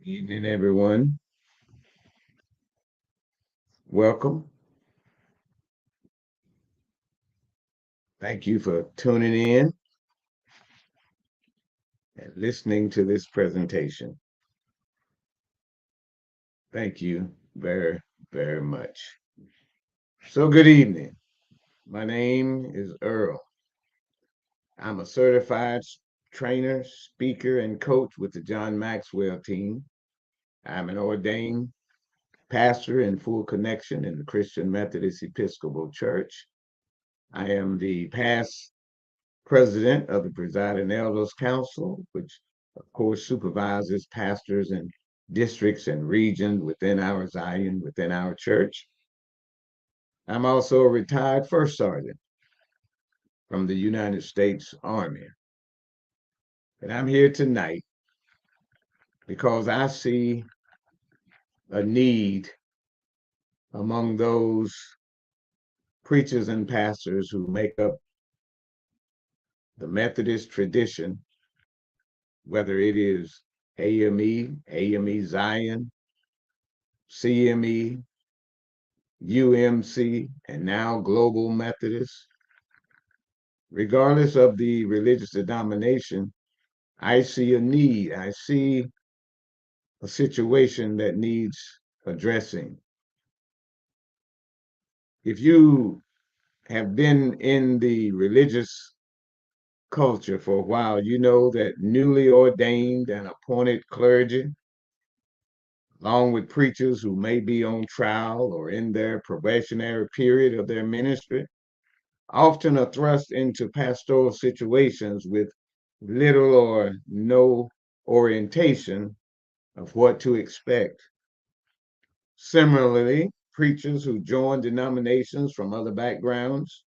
Evening, everyone. Welcome. Thank you for tuning in and listening to this presentation. Thank you very, very much. So, good evening. My name is Earl. I'm a certified trainer, speaker, and coach with the John Maxwell team. I'm an ordained pastor in full connection in the Christian Methodist Episcopal Church. I am the past president of the Presiding Elders Council, which of course supervises pastors and districts and regions within our Zion, within our church. I'm also a retired first sergeant from the United States Army. And I'm here tonight because I see a need among those preachers and pastors who make up the Methodist tradition, whether it is AME Zion, CME, UMC, and now Global Methodist. Regardless of the religious denomination, I see a need. I see a situation that needs addressing. If you have been in the religious culture for a while, you know that newly ordained and appointed clergy, along with preachers who may be on trial or in their probationary period of their ministry, often are thrust into pastoral situations with little or no orientation of what to expect. Similarly, preachers who join denominations from other backgrounds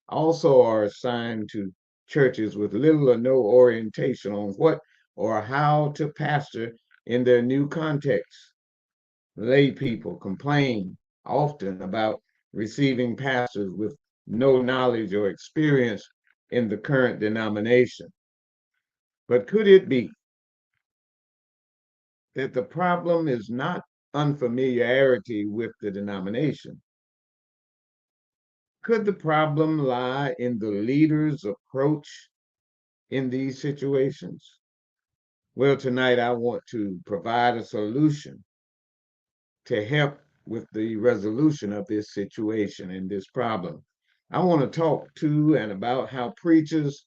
also are assigned to churches with little or no orientation on what or how to pastor in their new context. Lay people complain often about receiving pastors with no knowledge or experience in the current denomination. But could it be that the problem is not unfamiliarity with the denomination? Could the problem lie in the leader's approach in these situations? Well, tonight I want to provide a solution to help with the resolution of this situation and this problem. I want to talk to and about how preachers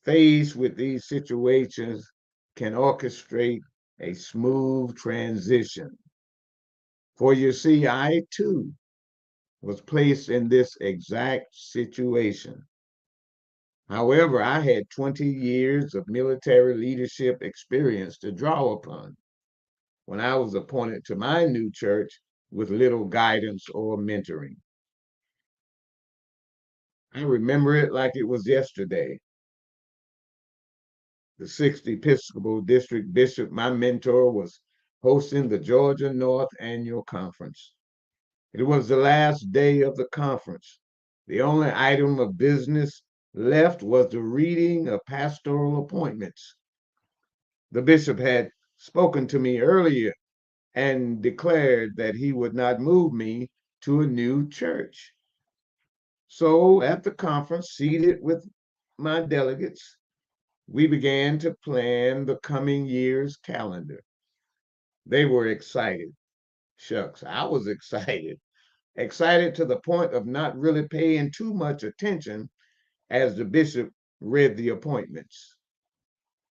faced with these situations can orchestrate a smooth transition. For you see, I too was placed in this exact situation. However, I had 20 years of military leadership experience to draw upon when I was appointed to my new church with little guidance or mentoring. I remember it like it was yesterday. The 6th Episcopal District Bishop, my mentor, was hosting the Georgia North Annual Conference. It was the last day of the conference. The only item of business left was the reading of pastoral appointments. The bishop had spoken to me earlier and declared that he would not move me to a new church. So at the conference, seated with my delegates, we began to plan the coming year's calendar. They were excited. Shucks, I was excited. Excited to the point of not really paying too much attention as the bishop read the appointments.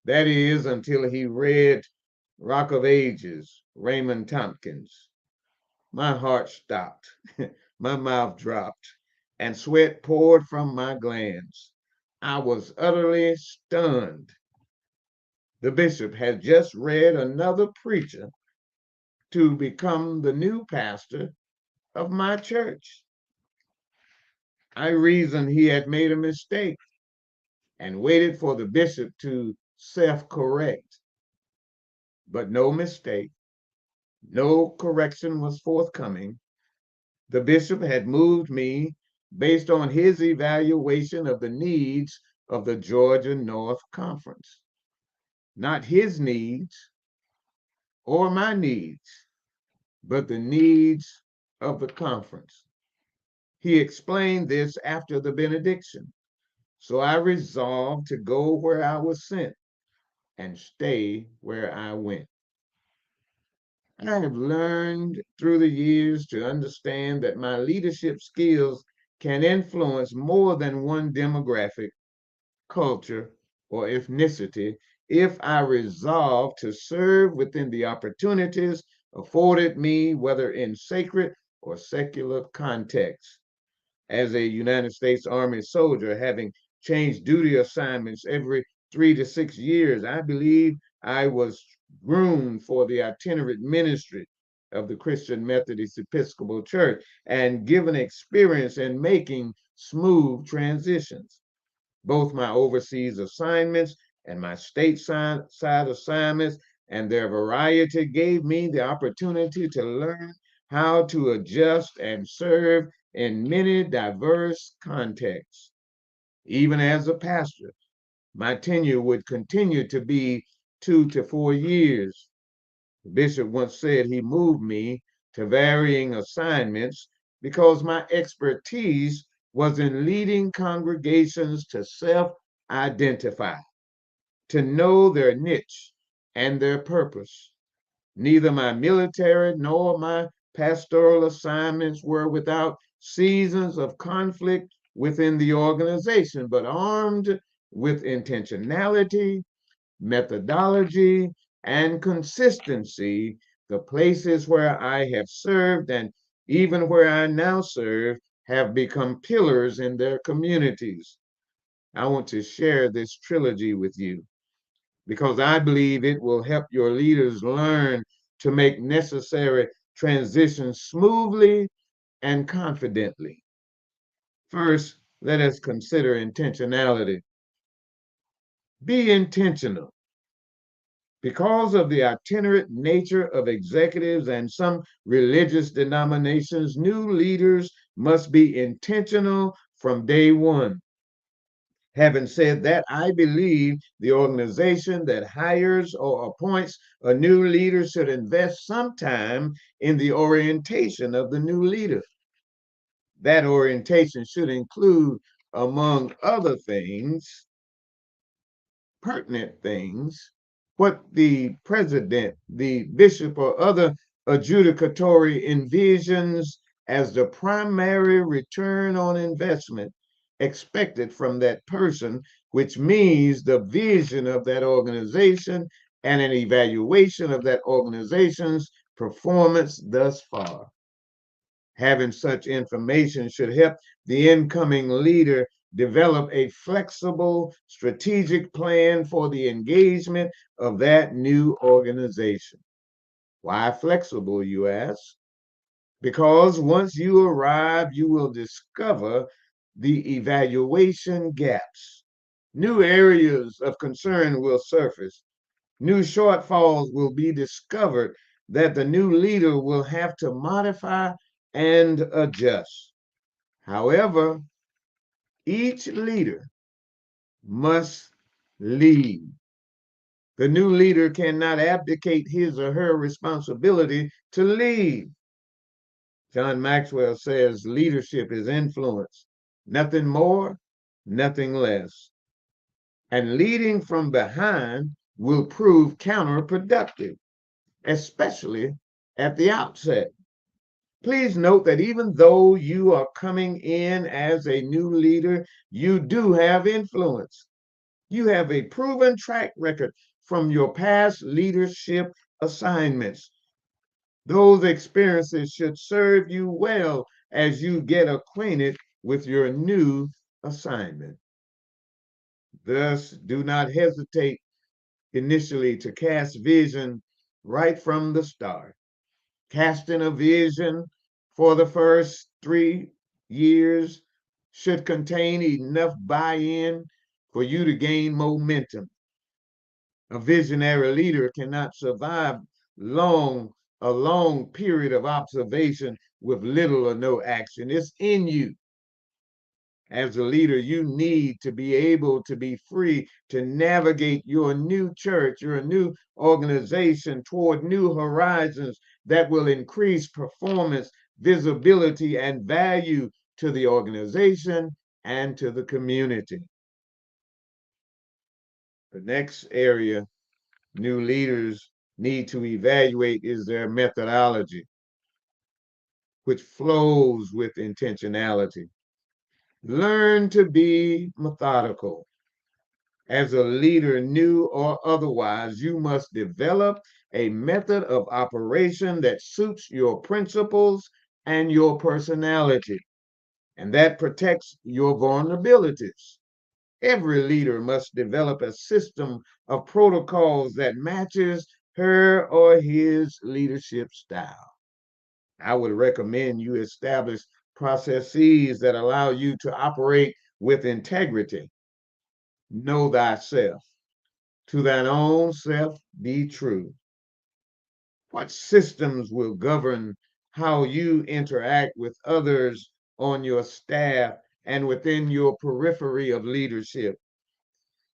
That is, until he read Rock of Ages, Raymond Tompkins. My heart stopped, my mouth dropped, and sweat poured from my glands. I was utterly stunned. The bishop had just read another preacher to become the new pastor of my church. I reasoned he had made a mistake and waited for the bishop to self correct. But no mistake, no correction was forthcoming. The bishop had moved me based on his evaluation of the needs of the Georgia North Conference, not his needs, or my needs, but the needs of the conference. He explained this after the benediction. So I resolved to go where I was sent and stay where I went. I have learned through the years to understand that my leadership skills can influence more than one demographic, culture, or ethnicity if I resolve to serve within the opportunities afforded me, whether in sacred or secular contexts. As a United States Army soldier, having changed duty assignments every 3 to 6 years, I believe I was groomed for the itinerant ministry of the Christian Methodist Episcopal Church and given experience in making smooth transitions. Both my overseas assignments and my stateside assignments and their variety gave me the opportunity to learn how to adjust and serve in many diverse contexts. Even as a pastor, my tenure would continue to be 2 to 4 years. The bishop once said he moved me to varying assignments because my expertise was in leading congregations to self identify, to know their niche and their purpose. Neither my military nor my pastoral assignments were without seasons of conflict within the organization, but armed with intentionality, methodology, and consistency, the places where I have served and even where I now serve have become pillars in their communities. I want to share this trilogy with you because I believe it will help your leaders learn to make necessary transitions smoothly and confidently. First, let us consider intentionality. Be intentional. Because of the itinerant nature of executives and some religious denominations, new leaders must be intentional from day one. Having said that, I believe the organization that hires or appoints a new leader should invest some time in the orientation of the new leader. That orientation should include, among other things, pertinent things, what the president, the bishop, or other adjudicatory envisions as the primary return on investment expected from that person, which means the vision of that organization and an evaluation of that organization's performance thus far. Having such information should help the incoming leader develop a flexible strategic plan for the engagement of that new organization. Why flexible, you ask? Because once you arrive, you will discover the evaluation gaps. New areas of concern will surface. New shortfalls will be discovered that the new leader will have to modify and adjust. However, each leader must lead. The new leader cannot abdicate his or her responsibility to lead. John Maxwell says leadership is influence, nothing more, nothing less. And leading from behind will prove counterproductive, especially at the outset. Please note that even though you are coming in as a new leader, you do have influence. You have a proven track record from your past leadership assignments. Those experiences should serve you well as you get acquainted with your new assignment. Thus, do not hesitate initially to cast vision right from the start. Casting a vision for the first 3 years should contain enough buy-in for you to gain momentum. A visionary leader cannot survive long a long period of observation with little or no action. It's in you. As a leader, you need to be able to be free to navigate your new church, your new organization toward new horizons that will increase performance, visibility, and value to the organization and to the community. The next area new leaders need to evaluate is their methodology, which flows with intentionality. Learn to be methodical. As a leader, new or otherwise, you must develop a method of operation that suits your principles and your personality, and that protects your vulnerabilities. Every leader must develop a system of protocols that matches her or his leadership style. I would recommend you establish processes that allow you to operate with integrity. Know thyself. To thine own self be true. What systems will govern how you interact with others on your staff and within your periphery of leadership?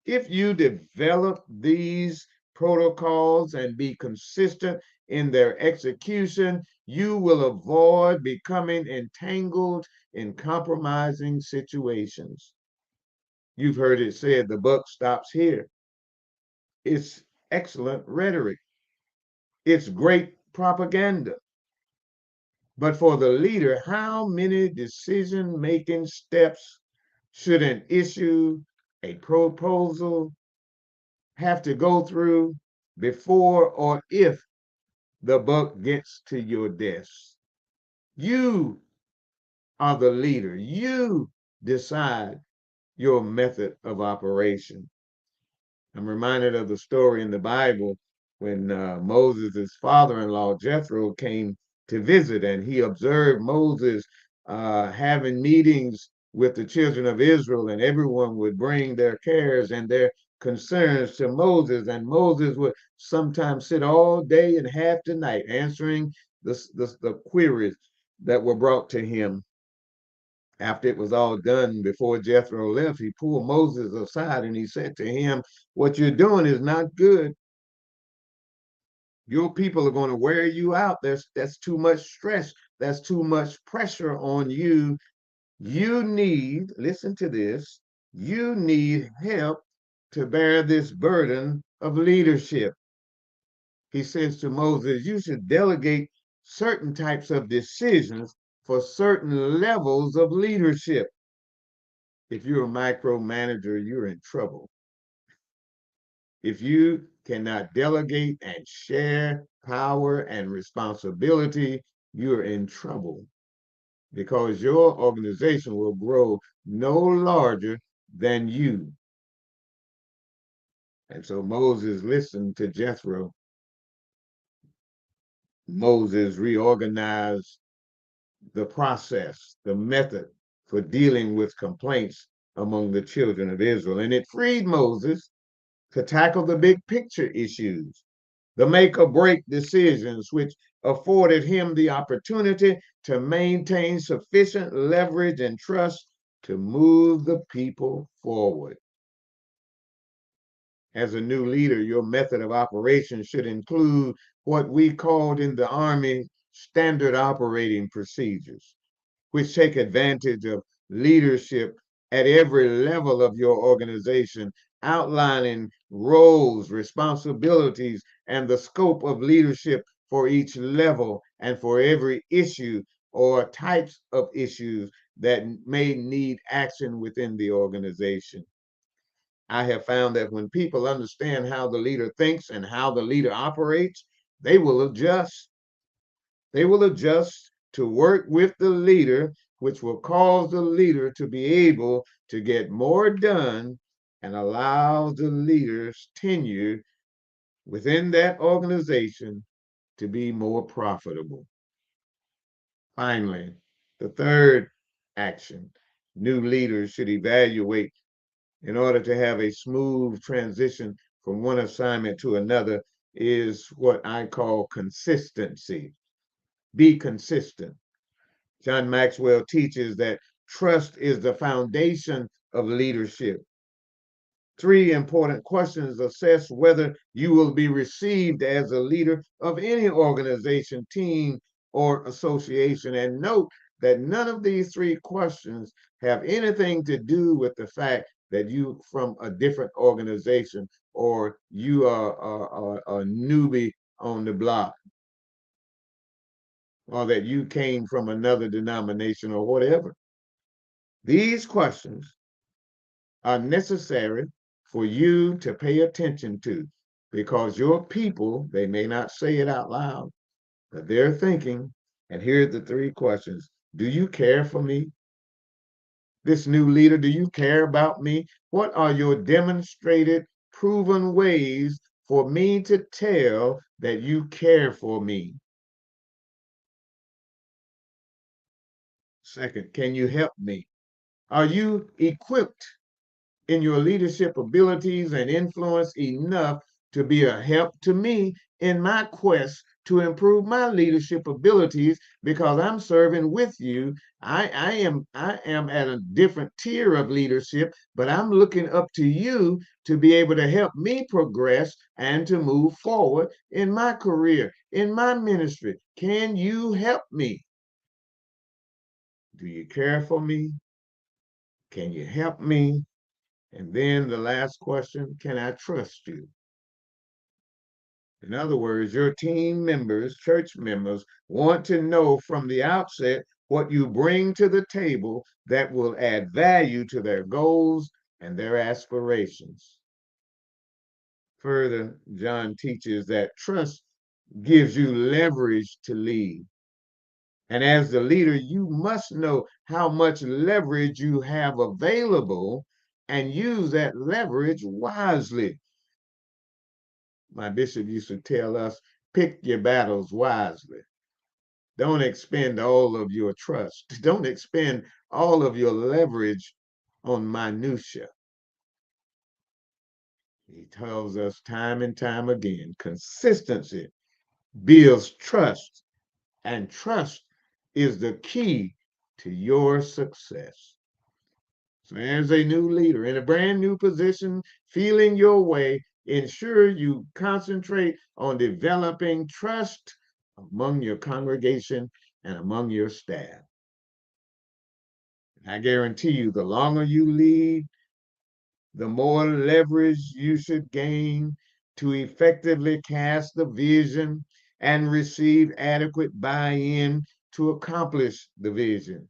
If you develop these protocols and be consistent in their execution, you will avoid becoming entangled in compromising situations. You've heard it said the buck stops here. It's excellent rhetoric, it's great propaganda. But for the leader, how many decision making steps should an issue, a proposal, have to go through before or if the buck gets to your desk? You are the leader. You decide your method of operation. I'm reminded of the story in the Bible when Moses' father-in-law Jethro came to visit, and he observed Moses having meetings with the children of Israel, and everyone would bring their cares and their concerns to Moses, and Moses would sometimes sit all day and half the night answering the queries that were brought to him. After it was all done, before Jethro left, he pulled Moses aside and he said to him, "What you're doing is not good. Your people are going to wear you out. That's too much stress. That's too much pressure on you. You need, listen to this, you need help to bear this burden of leadership." He says to Moses, "You should delegate certain types of decisions for certain levels of leadership. If you're a micromanager, you're in trouble. If you cannot delegate and share power and responsibility, you're in trouble because your organization will grow no larger than you." And so Moses listened to Jethro. Moses reorganized the process, the method for dealing with complaints among the children of Israel. And it freed Moses to tackle the big picture issues, the make or break decisions, which afforded him the opportunity to maintain sufficient leverage and trust to move the people forward. As a new leader, your method of operation should include what we called in the Army standard operating procedures, which take advantage of leadership at every level of your organization, outlining roles, responsibilities, and the scope of leadership for each level and for every issue or types of issues that may need action within the organization. I have found that when people understand how the leader thinks and how the leader operates, they will adjust. They will adjust to work with the leader, which will cause the leader to be able to get more done and allow the leader's tenure within that organization to be more profitable. Finally, the third action new leaders should evaluate in order to have a smooth transition from one assignment to another is what I call consistency. Be consistent. John Maxwell teaches that Trust is the foundation of leadership. Three important questions assess whether you will be received as a leader of any organization, team, or association. And note that none of these three questions have anything to do with the fact that you from a different organization or you are a newbie on the block or that you came from another denomination or whatever. These questions are necessary for you to pay attention to because your people, they may not say it out loud, but they're thinking, and here's the three questions. Do you care for me? This new leader, do you care about me? What are your demonstrated, proven ways for me to tell that you care for me? Second, can you help me? Are you equipped in your leadership abilities and influence enough to be a help to me in my quest to improve my leadership abilities because I'm serving with you. I am at a different tier of leadership, but I'm looking up to you to be able to help me progress and to move forward in my career, in my ministry. Can you help me? Do you care for me? Can you help me? And then the last question, can I trust you? In other words, your team members, church members, want to know from the outset what you bring to the table that will add value to their goals and their aspirations. Further, John teaches that trust gives you leverage to lead. And as the leader, you must know how much leverage you have available and use that leverage wisely. My bishop used to tell us, pick your battles wisely. Don't expend all of your trust. Don't expend all of your leverage on minutia. He tells us time and time again, consistency builds trust, and trust is the key to your success. So as a new leader in a brand new position, feeling your way, ensure you concentrate on developing trust among your congregation and among your staff. I guarantee you, the longer you lead, the more leverage you should gain to effectively cast the vision and receive adequate buy-in to accomplish the vision.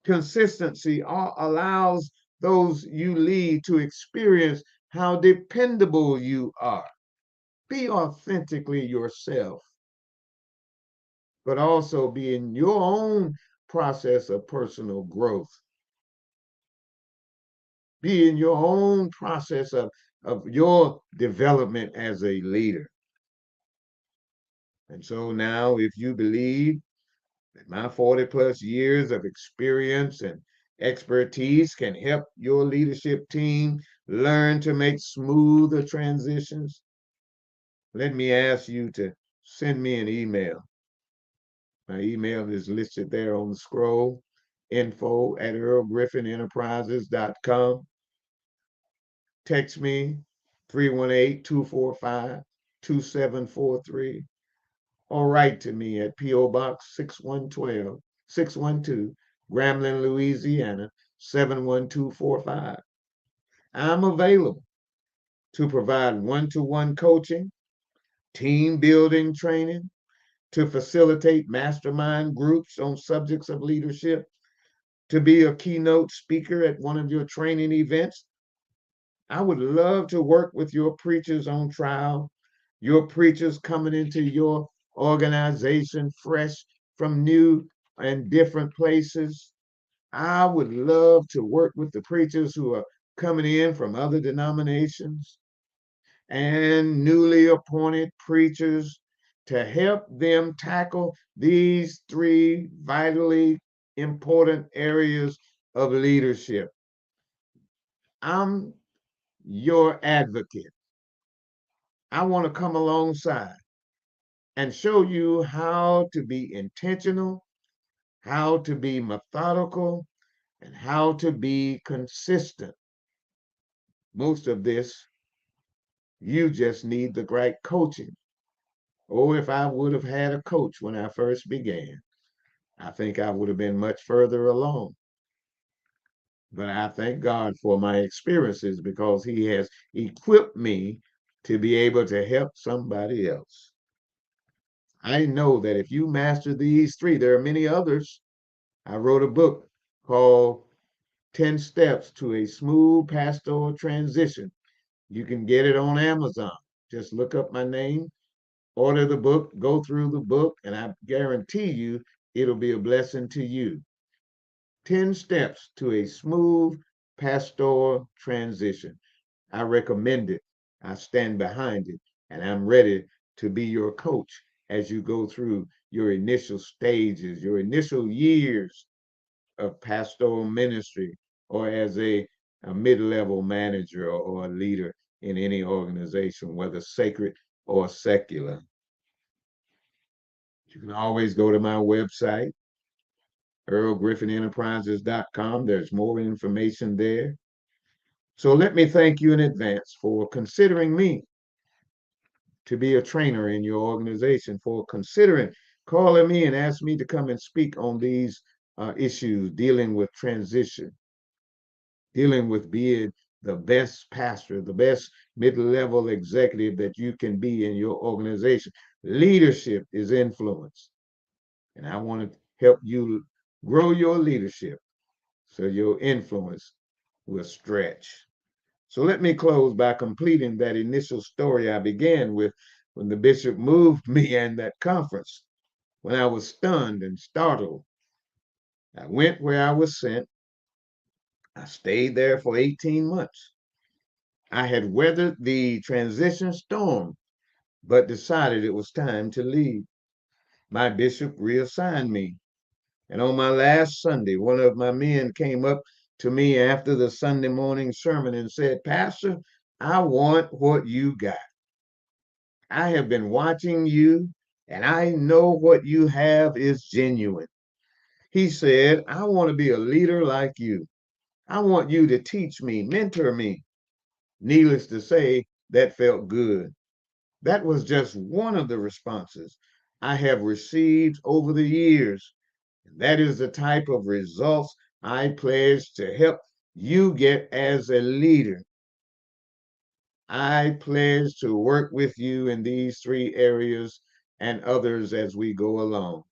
Consistency allows those you lead to experience how dependable you are. Be authentically yourself, but also be in your own process of personal growth. Be in your own process of your development as a leader. And so now, if you believe that my 40 plus years of experience and expertise can help your leadership team learn to make smoother transitions, let me ask you to send me an email. My email is listed there on the scroll, info@earlgriffinenterprises.com. Text me 318-245-2743 or write to me at P.O. Box 612, Grambling, Louisiana 71245. I'm available to provide one-to-one coaching, team building training, to facilitate mastermind groups on subjects of leadership, to be a keynote speaker at one of your training events. I would love to work with your preachers on trial, your preachers coming into your organization fresh from new and different places. I would love to work with the preachers who are coming in from other denominations and newly appointed preachers to help them tackle these three vitally important areas of leadership. I'm your advocate. I want to come alongside and show you how to be intentional, how to be methodical, and how to be consistent. Most of this, you just need the right coaching. Oh, if I would have had a coach when I first began, I think I would have been much further along. But I thank God for my experiences because He has equipped me to be able to help somebody else. I know that if you master these three, there are many others. I wrote a book called 10 Steps to a Smooth Pastoral Transition. You can get it on Amazon. Just look up my name, order the book, go through the book, and I guarantee you it'll be a blessing to you. 10 Steps to a Smooth Pastoral Transition. I recommend it. I stand behind it, and I'm ready to be your coach as you go through your initial stages, your initial years of pastoral ministry, or as a mid-level manager or a leader in any organization, whether sacred or secular. You can always go to my website, earlgriffinenterprises.com. There's more information there. So let me thank you in advance for considering me to be a trainer in your organization, for considering calling me and asking me to come and speak on these issues dealing with transition, dealing with being the best pastor, the best mid-level executive that you can be in your organization. Leadership is influence. And I want to help you grow your leadership so your influence will stretch. So let me close by completing that initial story I began with when the bishop moved me in that conference, when I was stunned and startled. I went where I was sent. I stayed there for 18 months. I had weathered the transition storm, but decided it was time to leave. My bishop reassigned me. And on my last Sunday, one of my men came up to me after the Sunday morning sermon and said, Pastor, I want what you got. I have been watching you, and I know what you have is genuine. He said, I want to be a leader like you. I want you to teach me, mentor me. Needless to say, that felt good. That was just one of the responses I have received over the years. That is the type of results I pledge to help you get as a leader. I pledge to work with you in these three areas and others as we go along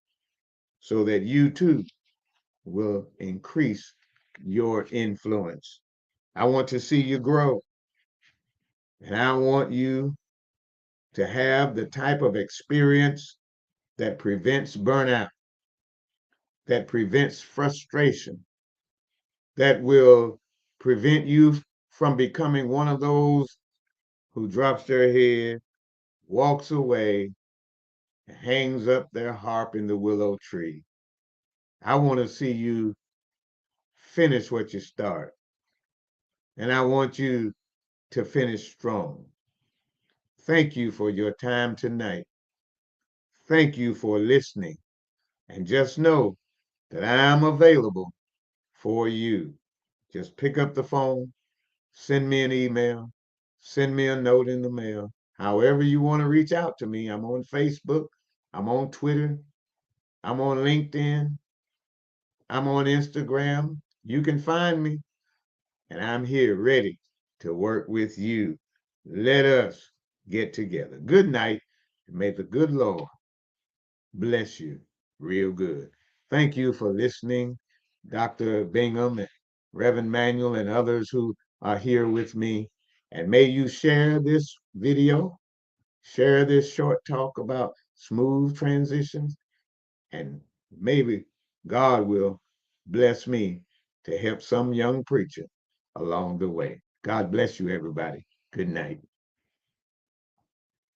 so that you too will increase your influence. I want to see you grow, and I want you to have the type of experience that prevents burnout, that prevents frustration, that will prevent you from becoming one of those who drops their head, walks away, hangs up their harp in the willow tree. I want to see you finish what you start, and I want you to finish strong. Thank you for your time tonight. Thank you for listening. And just know that I'm available for you. Just pick up the phone, send me an email, send me a note in the mail. However you want to reach out to me, I'm on Facebook, I'm on Twitter, I'm on LinkedIn, I'm on Instagram. You can find me, and I'm here ready to work with you. Let us get together. Good night, and may the good Lord bless you real good. Thank you for listening, Dr. Bingham and Reverend Manuel and others who are here with me. And may you share this video, share this short talk about smooth transitions, and maybe God will bless me to help some young preacher along the way. God bless you, everybody. Good night.